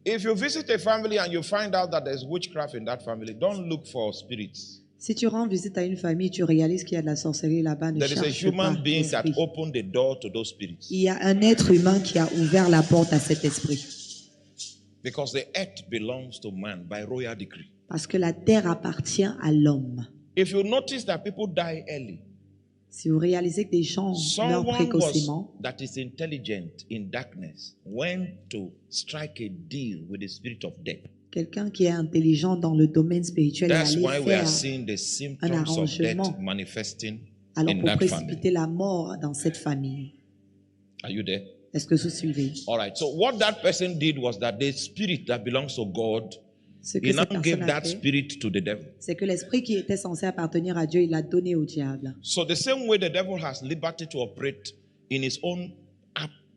If you visit a family and you find out that there's witchcraft in that family, don't look for spirits. Si tu rends visite à une famille, tu réalises qu'il y a de la sorcellerie là-bas, ne There is a cherche pas human being that l'esprit. opened the door to those spirits. Il y a un être humain qui a ouvert la porte à cet esprit. Because the earth belongs to man by royal decree. Parce que la terre appartient à l'homme. If you notice that people die early, Si vous réalisez que des gens meurent someone précocement, that is intelligent in darkness went to strike a deal with the spirit of death. quelqu'un qui est intelligent dans le domaine spirituel est That's allé why we are faire seeing the un symptoms of arrangement death manifesting alors in pour that family. précipiter la mort dans cette famille. Are you there? Est-ce que vous suivez? All right. So what that person did was that the spirit that belongs to God, Ce que he cette now gave personne a that fait, spirit to the devil. c'est que l'esprit qui était censé appartenir à Dieu, il l'a donné au diable. So the same way the devil has liberty to operate in his own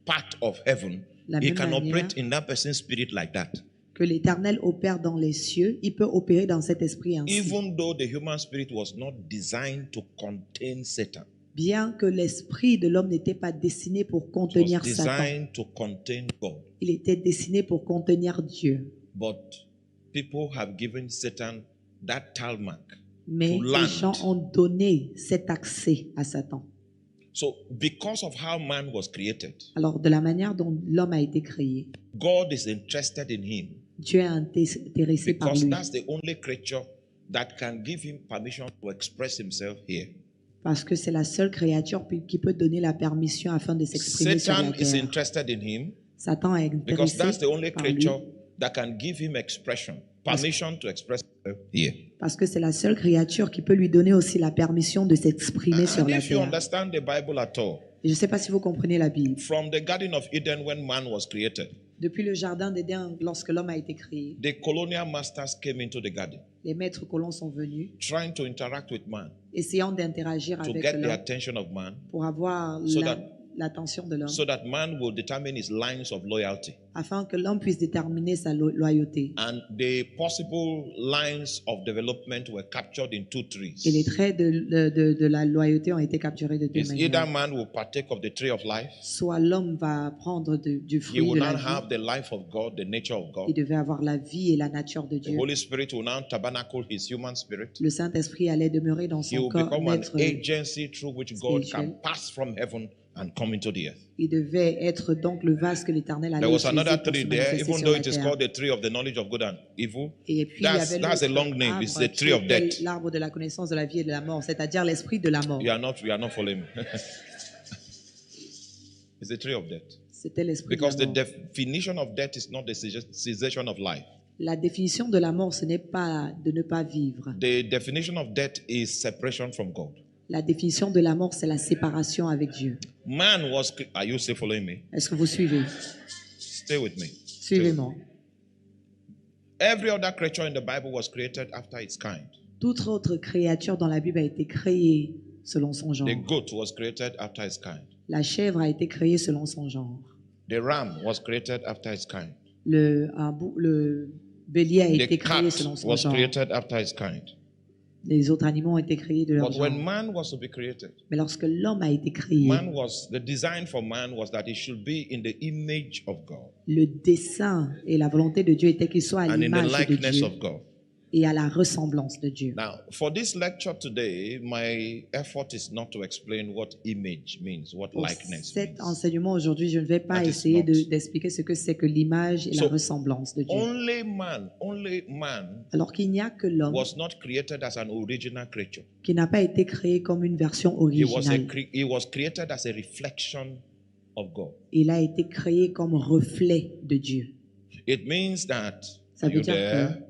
part of heaven, La he même can manière operate in that person's spirit like that. que l'Éternel opère dans les cieux, il peut opérer dans cet esprit ainsi. Even though the human spirit was not designed to contain Satan, Bien que l'esprit de l'homme n'était pas destiné pour it was contenir Satan, designed to contain God. il était destiné pour contenir Dieu. But people have given Satan that tarmac Mais to les land. gens ont donné cet accès à Satan. So because of how man was created, Alors, de la manière dont l'homme a été créé, God is interested in him Dieu est intéressé par because lui. that's the only creature that can give him permission to express himself here. Parce que c'est la seule créature qui peut donner la permission afin de s'exprimer sur la Satan is terre. interested in him Satan est because intéressé that's the only par lui creature that can give him expression, permission to express himself here. parce que c'est la seule créature qui peut lui donner aussi la permission de s'exprimer sur And la if you terre. understand the Bible at all, Et je ne sais pas si vous comprenez la Bible. from the Garden of Eden when man was created, Depuis le jardin d'Éden, lorsque l'homme a été créé, the colonial masters came into the garden, les maîtres colons sont venus, trying to interact with man, essayant d'interagir to avec get the l'homme attention of man, pour avoir So that- l'attention de l'homme, so that man will determine his lines of loyalty. afin que l'homme puisse déterminer sa loyauté. And the possible lines of development were captured in two Et les trees. traits de la loyauté ont été capturés de deux It's either manières. man will partake of the tree of life, Soit l'homme va prendre du he fruit will de la not vie, have the life of God, the nature of il God. devait avoir la vie et la nature de The Dieu. Holy Spirit will now tabernacle his human spirit. Le Saint-Esprit allait demeurer dans He son will corps become an d'être. agency through which God spirituel. can pass from heaven and come into the earth. Il devait être donc le vase que l'Éternel allait There was utiliser another pour se tree there, manifester even sur though la it is terre. called the tree of the knowledge of good and evil. Et puis il y avait That's a long l'autre name. It's the arbre tree qui of était death. l'arbre de la connaissance de la vie et de la mort, c'est-à-dire l'esprit de la mort. You are not following me. It's the tree of death. C'était l'esprit de Because la the mort. definition of death is not the cessation of life. La définition de la mort, ce n'est pas de ne pas vivre. The definition of death is separation from God. La définition de la mort, c'est la séparation avec Dieu. Man was. Are you still following me? Est-ce que vous suivez? Stay with me. Suivez-moi. Every other creature in the Bible was created after its kind. Toute autre créature dans la Bible a été créée selon son genre. The goat was created after its kind. La chèvre a été créée selon son genre. The ram was created after its kind. Le bélier a The été créé cat selon son was genre. created after its kind. Les autres animaux ont été créés de leur But genre. when man was to be created, Mais lorsque l'homme a été créé, the design for man was that he should be in the image of God le dessein et la volonté de Dieu était qu'il soit à and in the l'image de likeness Dieu of God. et à la ressemblance de Dieu. Now, for this lecture today, my effort is not to explain what image means, what Pour likeness cet means. enseignement aujourd'hui, je ne vais pas That is essayer not- d'expliquer ce que c'est que l'image et la So, ressemblance de Dieu. Only man Alors qu'il n'y a que l'homme was not created as an original creature. qui n'a pas été créé comme une version He originale. was created as a reflection of God. Il a été créé comme reflet de Dieu. It means that, Ça are veut you dire there? que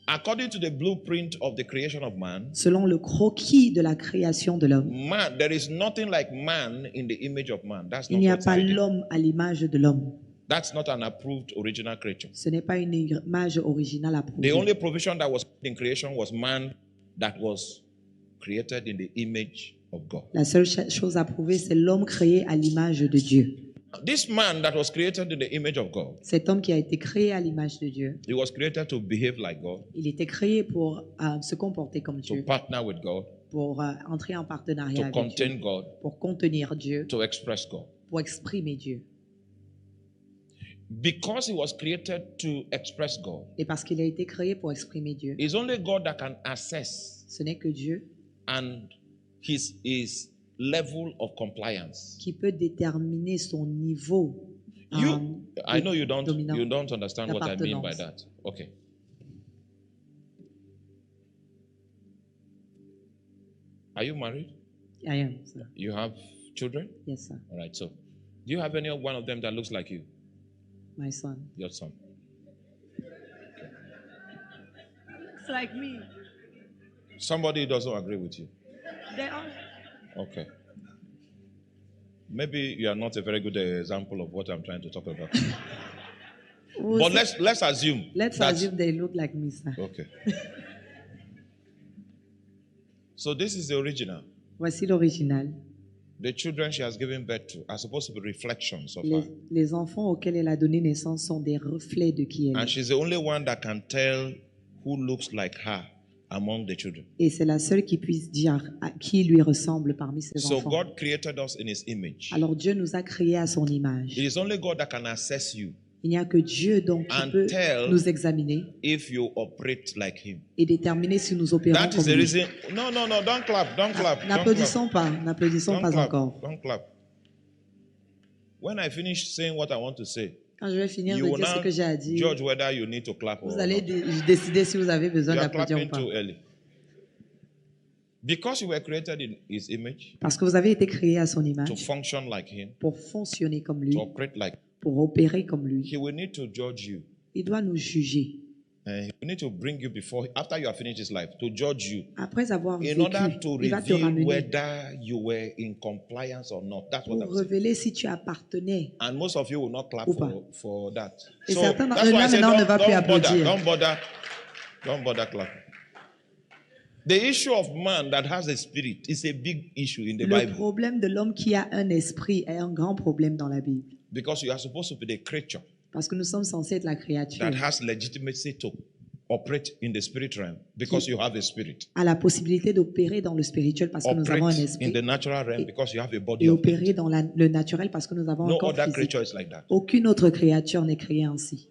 According to the blueprint of the creation of man, selon le croquis de la création de l'homme, there is nothing like man in the image of man. That's il not n'y a God's pas idea. l'homme à l'image de l'homme. That's not an approved original creature. Ce n'est pas une image originale The approuvée. only provision that was in creation was man that was created in the image of God. La seule chose approuvée, c'est l'homme créé à l'image de Dieu. This man that was created in the image of God, Cet homme qui a été créé à l'image de Dieu, he was created to behave like God, il était créé pour se comporter comme to Dieu, partner with God, pour entrer en partenariat to avec contain Dieu, God, pour contenir Dieu, to express God. pour exprimer Dieu. Because he was created to express God, Et parce qu'il a été créé pour exprimer Dieu. it's only God that can assess Ce n'est que Dieu and his level of compliance. qui peut déterminer son niveau. I know you don't understand what I mean by d'appartenance. that. Okay. Are you married? I am, sir. You have children? Yes, sir. All right. So, do you have any one of them that looks like you? My son. Your son. Looks like me. Somebody doesn't agree with you. They are. Okay. Maybe you are not a very good example of what I'm trying to talk about. But let's assume. Let's assume they look like me, sir. Okay. So this is the original. Voici l'original. The children she has given birth to are supposed to be reflections of Les, her. les enfants auxquels elle a donné naissance sont des reflets de qui elle And est. she's the only one that can tell who looks like her among the children. Et c'est la seule qui puisse dire à qui lui ressemble parmi ses So enfants. God created us in his image. Alors Dieu nous a créés à son image. It is only God that can assess you Il n'y a que Dieu donc qui And peut tell- nous examiner if you operate like him. et déterminer si nous opérons That is comme the lui. reason. No, don't clap, don't clap. Don't clap. N'applaudissons pas, n'applaudissons Don't pas clap. encore. Don't clap. When I finish saying what I want to say, Quand je vais finir you de will dire ce now que j'ai à dire, judge whether you need to clap or vous allez not. décider si vous avez besoin You are d'applaudir ou clapping pas. too early. Because you were created in his image, Parce que vous avez été créés à son to image function like him, pour fonctionner comme lui, to operate like pour opérer comme lui. he will need to judge you. Il doit nous juger. And he will need to bring you before, after you have finished his life, to judge you Après avoir in vécu, order to il va te reveal ramener whether you were in compliance or not. That's what pour I'm saying. révéler si tu appartenais. And most of you will not clap Ou pas. for that. Et So certains d'entre that's eux, why I là, say maintenant, ne va plus don't applaudir. don't bother clapping. The issue of man that has a spirit is a big issue in the Le Bible problème de l'homme qui a un esprit est un grand problème dans la Bible. because you are supposed to be the creature Parce que nous sommes censés être la créature that has legitimacy to operate in the spirit realm because you have a spirit. a la possibilité d'opérer dans le spirituel parce que nous avons un Operate in esprit the natural realm because you have a body et of opérer it. dans le naturel parce que nous avons un No corps other physique. creature is like that. Aucune autre créature n'est créée ainsi.